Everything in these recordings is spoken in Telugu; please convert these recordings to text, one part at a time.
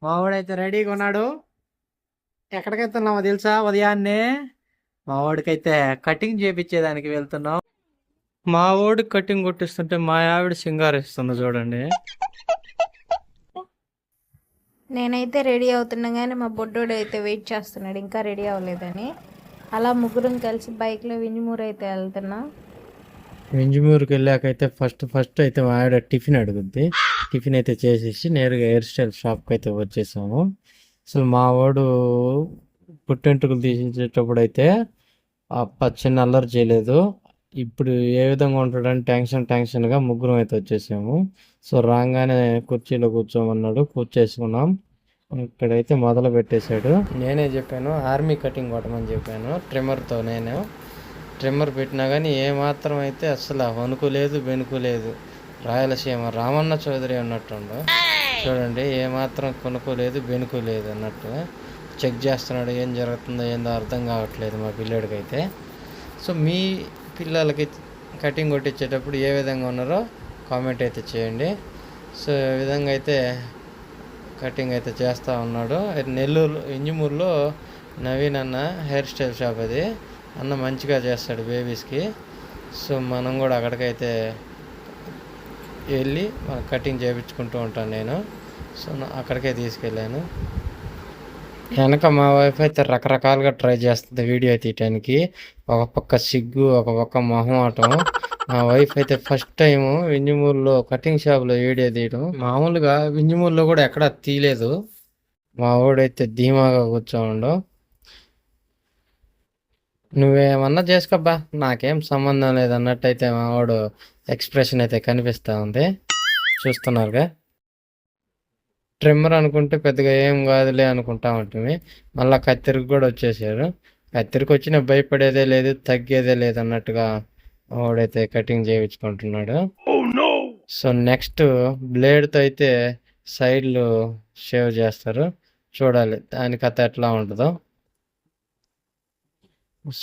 మా వాడైతే రెడీగా ఉన్నాడు. ఎక్కడికి వెళ్తున్నామో తెలుసా? ఉదయాన్నే మా వాడికైతే కటింగ్ చేపించేదానికి వెళ్తున్నాం. మా వాడికి కటింగ్ కొట్టిస్తుంటే మా ఆవిడ సింగారిస్తుంది చూడండి. నేనైతే రెడీ అవుతున్నా కానీ మా బొడ్డోడు అయితే వెయిట్ చేస్తున్నాడు ఇంకా రెడీ అవ్వలేదని. అలా ముగ్గురం కలిసి బైక్లో వింజమూరు అయితే వెళ్తున్నాం. వింజమూరుకి వెళ్ళాకైతే ఫస్ట్ అయితే మా ఆవిడ టిఫిన్ అడుగుద్ది. టిఫిన్ అయితే చేసేసి నేరుగా హెయిర్ స్టైల్ షాప్కి అయితే వచ్చేసాము. అసలు మా వాడు పుట్టెంటుకలు తీసేటప్పుడు అయితే చిన్న అల్లరి చేయలేదు. ఇప్పుడు ఏ విధంగా ఉంటాడని టెన్షన్గా ముగ్గురం అయితే వచ్చేసాము. సో రాగానే కుర్చీలో కూర్చోమన్నాడు, కూర్చేసుకున్నాం. ఇక్కడైతే మొదలు పెట్టేశాడు. నేనే చెప్పాను ఆర్మీ కటింగ్ కొట్టమని చెప్పాను ట్రిమ్మర్తో. నేను ట్రిమ్మర్ పెట్టినా కానీ ఏమాత్రం అయితే అసలు వణుకు లేదు, బెనుకు లేదు. రాయలసీమ రామన్న చౌదరి అన్నట్టుండు చూడండి. ఏమాత్రం కొనుక్కు లేదు, బెనుకు లేదు అన్నట్టు చెక్ చేస్తున్నాడు. ఏం జరుగుతుందో ఏందో అర్థం కావట్లేదు మా పిల్లోడికి అయితే. సో మీ పిల్లలకి కటింగ్ కొట్టించేటప్పుడు ఏ విధంగా ఉన్నారో కామెంట్ అయితే చేయండి. సో ఈ విధంగా అయితే కటింగ్ అయితే చేస్తూ ఉన్నాడు. నెల్లూరు ఇంజమూరులో నవీన్ అన్న హెయిర్ స్టైల్ షాప్ అది. అన్న మంచిగా చేస్తాడు బేబీస్కి. సో మనం కూడా అక్కడికైతే వెళ్ళి కటింగ్ చేయించుకుంటూ ఉంటాను నేను. సో అక్కడికే తీసుకెళ్ళాను. వెనక మా వైఫ్ అయితే రకరకాలుగా ట్రై చేస్తుంది వీడియో తీయటానికి. ఒక పక్క సిగ్గు, ఒక పక్క మొహమాటం. మా వైఫ్ అయితే ఫస్ట్ టైం వింజమూరులో కటింగ్ షాప్లో వీడియో తీయడం. మామూలుగా వింజమూరులో కూడా ఎక్కడా తీయలేదు. మా వాడైతే ధీమాగా కూర్చోండు. నువ్వేమన్నా చేసుకోబ్బా, నాకేం సంబంధం లేదు అన్నట్టయితే మా వాడు ఎక్స్ప్రెషన్ అయితే కనిపిస్తూ ఉంది. చూస్తున్నారుగా. ట్రిమ్మర్ అనుకుంటే పెద్దగా ఏం కాదులే అనుకుంటా ఉంటుంది. మళ్ళీ కత్తిరికి కూడా వచ్చేసారు. కత్తిరికి వచ్చినా భయపడేదే లేదు, తగ్గేదే లేదు అన్నట్టుగా వాడైతే కటింగ్ చేయించుకుంటున్నాడు. సో నెక్స్ట్ బ్లేడ్తో అయితే సైడ్లు షేవ్ చేస్తారు. చూడాలి దాని కథ ఎట్లా ఉంటుందో.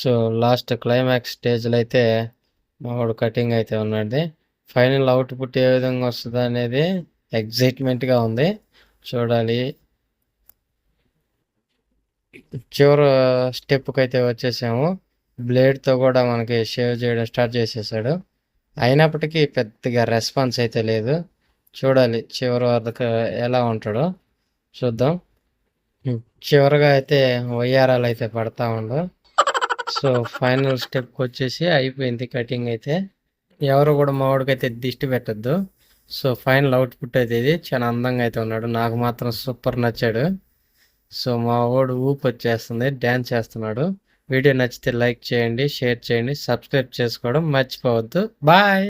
సో లాస్ట్ క్లైమాక్స్ స్టేజ్లో అయితే మా వాడు కటింగ్ అయితే ఉన్నది. ఫైనల్ అవుట్పుట్ ఏ విధంగా వస్తుంది అనేది ఎగ్జైట్మెంట్గా ఉంది. చూడాలి. చివరి స్టెప్కి అయితే వచ్చేసాము. బ్లేడ్తో కూడా మనకి షేవ్ చేయడం స్టార్ట్ చేసేసాడు. అయినప్పటికీ పెద్దగా రెస్పాన్స్ అయితే లేదు. చూడాలి చివరి వరకు ఎలా ఉంటాడో చూద్దాం. చివరిగా అయితే వయ్యారాలు అయితే పడతా ఉండు. సో ఫైనల్ స్టెప్కి వచ్చేసి అయిపోయింది కటింగ్ అయితే. ఎవరు కూడా మా వాడికైతే దిష్టి పెట్టద్దు. సో ఫైనల్ అవుట్పుట్ అయితే ఇది చాలా అందంగా అయితే ఉన్నాడు. నాకు మాత్రం సూపర్ నచ్చాడు. సో మా వాడు ఊపు వచ్చేస్తుంది, డ్యాన్స్ చేస్తున్నాడు. వీడియో నచ్చితే లైక్ చేయండి, షేర్ చేయండి, సబ్స్క్రైబ్ చేసుకోవడం మర్చిపోవద్దు. బాయ్.